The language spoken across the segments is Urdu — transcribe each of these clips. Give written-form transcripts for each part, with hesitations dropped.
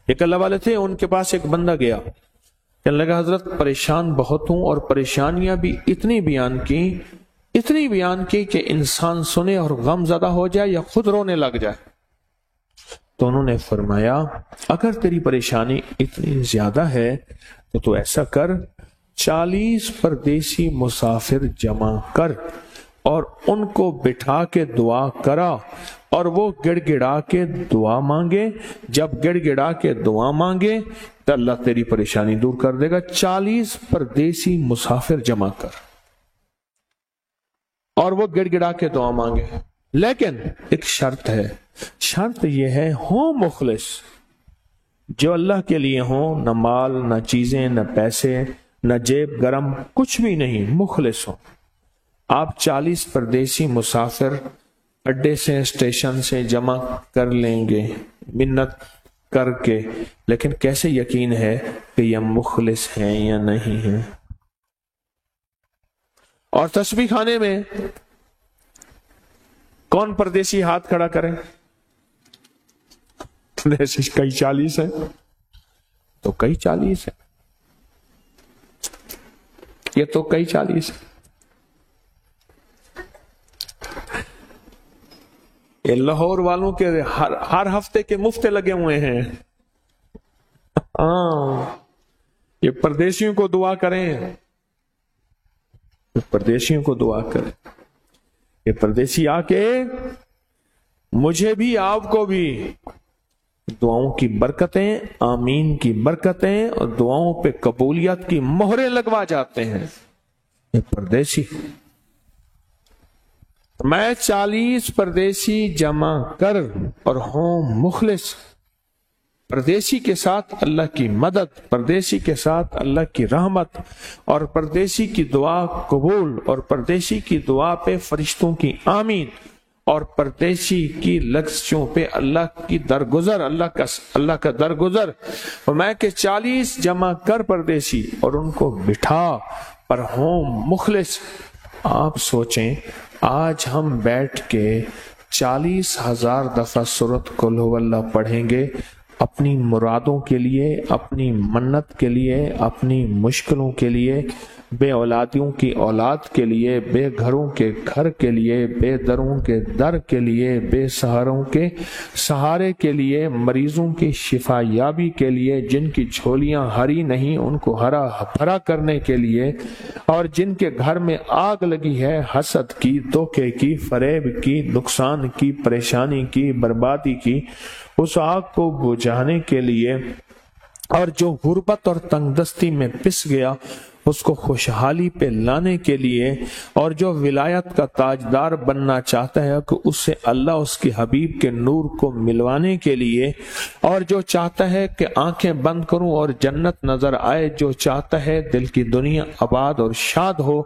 ایک اللہ والے تھے، ان کے پاس ایک بندہ گیا، کہنے لگا حضرت پریشان بہت ہوں، اور پریشانیاں بھی اتنی بیان کی کہ انسان سنے اور غم زدہ ہو جائے یا خود رونے لگ جائے۔ تو انہوں نے فرمایا اگر تیری پریشانی اتنی زیادہ ہے تو ایسا کر، 40 پردیسی مسافر جمع کر اور ان کو بٹھا کے دعا کرا، اور وہ گڑ گڑا کے دعا مانگے۔ جب گڑ گڑا کے دعا مانگے تو اللہ تیری پریشانی دور کر دے گا۔ 40 پردیسی مسافر جمع کر اور وہ گڑ گڑا کے دعا مانگے، لیکن ایک شرط ہے، شرط یہ ہے ہوں مخلص، جو اللہ کے لیے ہوں، نہ مال نہ چیزیں نہ پیسے نہ جیب گرم، کچھ بھی نہیں، مخلص ہوں۔ آپ 40 پردیسی مسافر اڈے سے اسٹیشن سے جمع کر لیں گے منت کر کے، لیکن کیسے یقین ہے کہ یہ مخلص ہیں یا نہیں ہیں؟ اور تسبیح خانے میں کون پردیسی ہاتھ کھڑا کرے؟ کئی 40 ہیں تو کئی 40 ہیں، یہ تو کئی 40 ہیں۔ یہ لاہور والوں کے ہر ہفتے کے مفتے لگے ہوئے ہیں۔ یہ پردیسیوں کو دعا کریں، پردیسیوں کو دعا کریں۔ یہ پردیسی آ کے مجھے بھی آپ کو بھی دعاؤں کی برکتیں، آمین کی برکتیں اور دعاؤں پہ قبولیت کی مہریں لگوا جاتے ہیں یہ پردیسی۔ میں 40 پردیسی جمع کر اور ہوں مخلص، پردیسی کے ساتھ اللہ کی مدد، پردیسی کے ساتھ اللہ کی رحمت، اور پردیسی کی دعا قبول، اور پردیسی کی دعا پہ فرشتوں کی آمین، اور پردیسی کی لفظوں پہ اللہ کی درگزر، اللہ کا درگزر۔ اور میں کہ 40 جمع کر پردیسی اور ان کو بٹھا پر ہوں مخلص۔ آپ سوچیں آج ہم بیٹھ کے 40,000 دفعہ سورۃ قل ہو اللہ پڑھیں گے، اپنی مرادوں کے لیے، اپنی منت کے لیے، اپنی مشکلوں کے لیے، بے اولادیوں کی اولاد کے لیے، بے گھروں کے گھر کے لیے، بے دروں کے در کے لیے، بے سہاروں کے سہارے کے لیے، مریضوں کی شفا یابی کے لیے، جن کی جھولیاں ہری نہیں ان کو ہرا بھرا کرنے کے لیے، اور جن کے گھر میں آگ لگی ہے حسد کی، دھوکے کی، فریب کی، نقصان کی، پریشانی کی، بربادی کی، اس آگ کو بجھانے کے لیے، اور جو غربت اور تنگ دستی میں پس گیا اس کو خوشحالی پہ لانے کے لیے، اور جو ولایت کا تاجدار بننا چاہتا ہے کہ اس سے اللہ اس کے حبیب کے نور کو ملوانے کے لیے، اور جو چاہتا ہے کہ آنکھیں بند کروں اور جنت نظر آئے، جو چاہتا ہے دل کی دنیا آباد اور شاد ہو،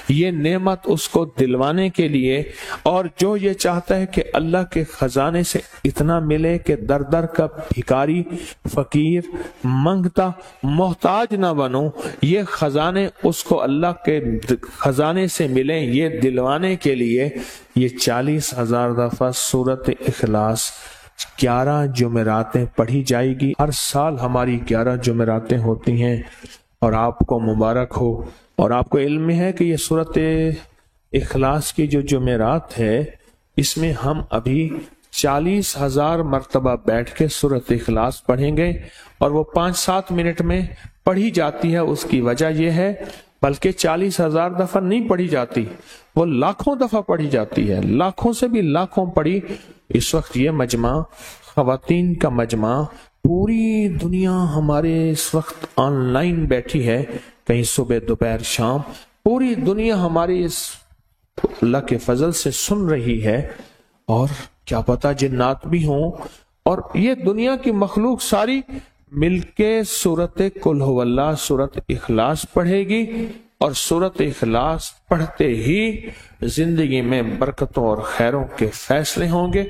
یہ نعمت اس کو دلوانے کے لیے، اور جو یہ چاہتا ہے کہ اللہ کے خزانے سے اتنا ملے کہ در در کا بھکاری، فقیر، منگتا، محتاج نہ بنو، یہ خزانے اس کو اللہ کے خزانے سے ملے، یہ دلوانے کے لیے یہ 40,000 دفعہ سورۃ اخلاص 11 جمعراتیں پڑھی جائے گی۔ ہر سال ہماری 11 جمعراتیں ہوتی ہیں، اور آپ کو مبارک ہو۔ اور آپ کو علم ہے کہ یہ سورۃ اخلاص کی جو جمعرات ہے، اس میں ہم ابھی 40,000 مرتبہ بیٹھ کے سورۃ اخلاص پڑھیں گے، اور وہ 5-7 منٹ میں پڑھی جاتی ہے۔ اس کی وجہ یہ ہے، بلکہ 40,000 دفعہ نہیں پڑھی جاتی، وہ لاکھوں دفعہ پڑھی جاتی ہے، لاکھوں سے بھی لاکھوں پڑھی۔ اس وقت یہ مجمع، خواتین کا مجمع، پوری دنیا ہمارے اس وقت آن لائن بیٹھی ہے، کہیں صبح دوپہر شام، پوری دنیا ہماری اس اللہ کے فضل سے سن رہی ہے، اور کیا پتا جنات بھی ہوں، اور یہ دنیا کی مخلوق ساری مل کے سورۃ قل ہو اللہ، سورۃ اخلاص پڑھے گی، اور سورۃ اخلاص پڑھتے ہی زندگی میں برکتوں اور خیروں کے فیصلے ہوں گے۔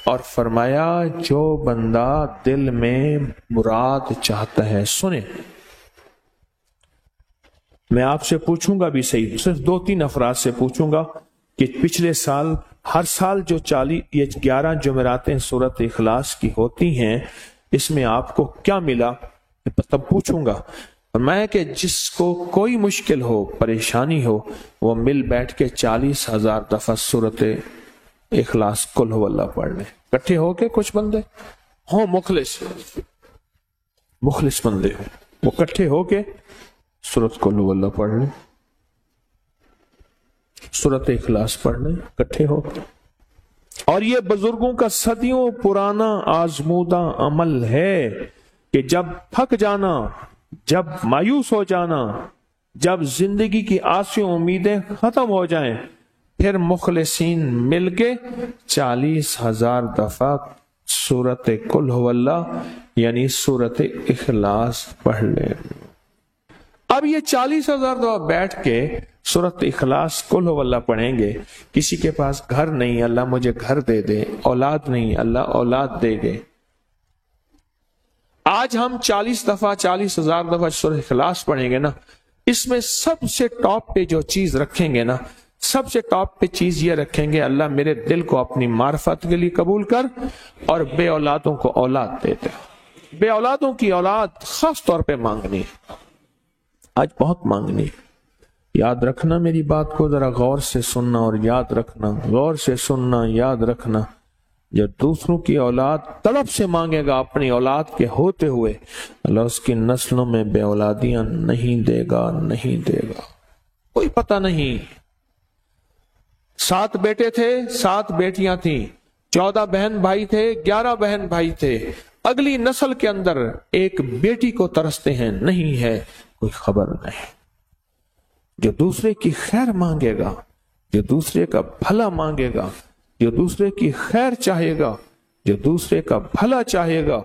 اور فرمایا جو بندہ دل میں مراد چاہتا ہے، سنیں میں آپ سے پوچھوں گا بھی صحیح، صرف 2-3 افراد سے پوچھوں گا کہ پچھلے سال، ہر سال جو 11 جمعراتیں سورۃ اخلاص کی ہوتی ہیں، اس میں آپ کو کیا ملا؟ تب پوچھوں گا۔ میں کہ جس کو کوئی مشکل ہو، پریشانی ہو، وہ مل بیٹھ کے 40,000 دفعہ سورت اخلاص قل هو اللہ پڑھ لیں، اکٹھے ہو کے۔ کچھ بندے ہوں مخلص بندے ہوں، وہ اکٹھے ہو کے سورت قل هو اللہ پڑھ لیں، سورت اخلاص پڑھ لیں اکٹھے ہو کے۔ اور یہ بزرگوں کا صدیوں پرانا آزمودہ عمل ہے کہ جب تھک جانا، جب مایوس ہو جانا، جب زندگی کی آسیں امیدیں ختم ہو جائیں، پھر مخلصین مل کے 40,000 دفعہ سورت قل هو اللہ یعنی سورت اخلاص پڑھ لیں۔ اب یہ 40,000 دفعہ بیٹھ کے سورت اخلاص قل هو اللہ پڑھیں گے۔ کسی کے پاس گھر نہیں، اللہ مجھے گھر دے دے، اولاد نہیں، اللہ اولاد دے گے۔ آج ہم 40,000 دفعہ سورہ اخلاص پڑھیں گے نا، اس میں سب سے ٹاپ پہ جو چیز رکھیں گے نا، سب سے ٹاپ پہ چیز یہ رکھیں گے، اللہ میرے دل کو اپنی معرفت کے لیے قبول کر اور بے اولادوں کو اولاد دے دے۔ بے اولادوں کی اولاد خاص طور پہ مانگنی ہے، آج بہت مانگنی ہے۔ یاد رکھنا میری بات کو ذرا غور سے سننا اور یاد رکھنا، غور سے سننا، یاد رکھنا۔ جو دوسروں کی اولاد تڑپ سے مانگے گا اپنی اولاد کے ہوتے ہوئے، اللہ اس کی نسلوں میں بے اولادیاں نہیں دے گا، نہیں دے گا۔ کوئی پتہ نہیں، 7 بیٹے تھے، 7 بیٹیاں تھیں، 14 بہن بھائی تھے، 11 بہن بھائی تھے، اگلی نسل کے اندر ایک بیٹی کو ترستے ہیں، نہیں ہے، کوئی خبر نہیں۔ جو دوسرے کی خیر مانگے گا، جو دوسرے کا بھلا مانگے گا، جو دوسرے کی خیر چاہے گا، جو دوسرے کا بھلا چاہے گا،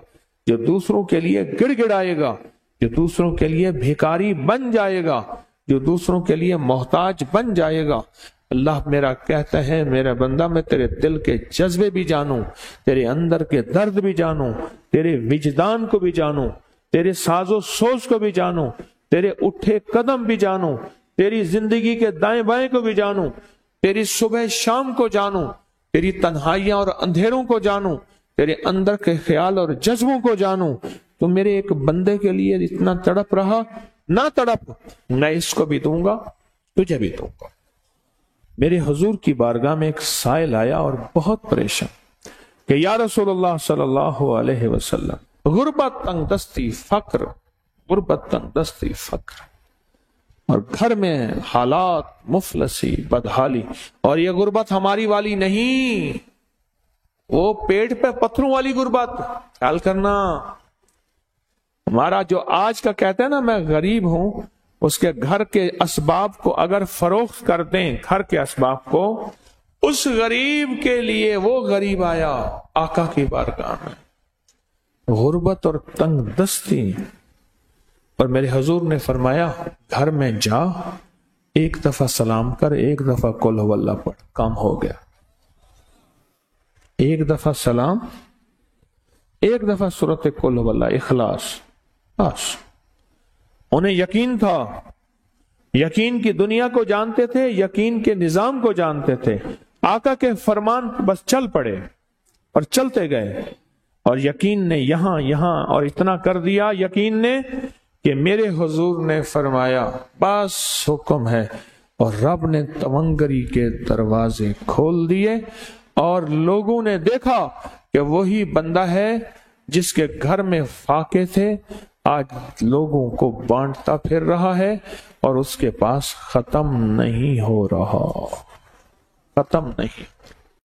جو دوسروں کے لیے گڑ گڑائے گا، جو دوسروں کے لیے بھیکاری بن جائے گا، جو دوسروں کے لیے محتاج بن جائے گا، اللہ میرا کہتا ہے میرا بندہ میں تیرے دل کے جذبے بھی جانوں، تیرے اندر کے درد بھی جانوں، تیرے وجدان کو بھی جانوں، تیرے ساز و سوز کو بھی جانوں، تیرے اٹھے قدم بھی جانوں، تیری زندگی کے دائیں بائیں کو بھی جانوں، تیری صبح شام کو جانوں، تیری تنہائیاں اور اندھیروں کو جانوں، تیرے اندر کے خیال اور جذبوں کو جانوں۔ تو میرے ایک بندے کے لیے اتنا تڑپ رہا، نہ تڑپ، میں اس کو بھی دوں گا، تجھے بھی دوں گا۔ میرے حضور کی بارگاہ میں ایک سائل آیا اور بہت پریشان کہ یا رسول اللہ صلی اللہ علیہ وسلم، غربت، تنگ دستی، فقر، غربت، تنگ دستی، فقر، اور گھر میں حالات، مفلسی، بدحالی، اور یہ غربت ہماری والی نہیں، وہ پیٹ پہ پتھروں والی غربت۔ خیال کرنا، ہمارا جو آج کا کہتے ہیں نا میں غریب ہوں، اس کے گھر کے اسباب کو اگر فروخت کر دیں، گھر کے اسباب کو، اس غریب کے لیے وہ غریب آیا آقا کی بارگاہ میں، غربت اور تنگ دستی۔ اور میرے حضور نے فرمایا گھر میں جا، ایک دفعہ سلام کر، ایک دفعہ قل هو اللہ پڑھ، کام ہو گیا۔ ایک دفعہ سلام، ایک دفعہ سورت قل هو اللہ اخلاص، بس۔ انہیں یقین تھا، یقین کی دنیا کو جانتے تھے، یقین کے نظام کو جانتے تھے، آقا کے فرمان بس چل پڑے اور چلتے گئے، اور یقین نے یہاں اور اتنا کر دیا، یقین نے کہ میرے حضور نے فرمایا بس حکم ہے، اور رب نے تونگری کے دروازے کھول دیے، اور لوگوں نے دیکھا کہ وہی بندہ ہے جس کے گھر میں فاقے تھے، آج لوگوں کو بانٹتا پھر رہا ہے، اور اس کے پاس ختم نہیں ہو رہا، ختم نہیں۔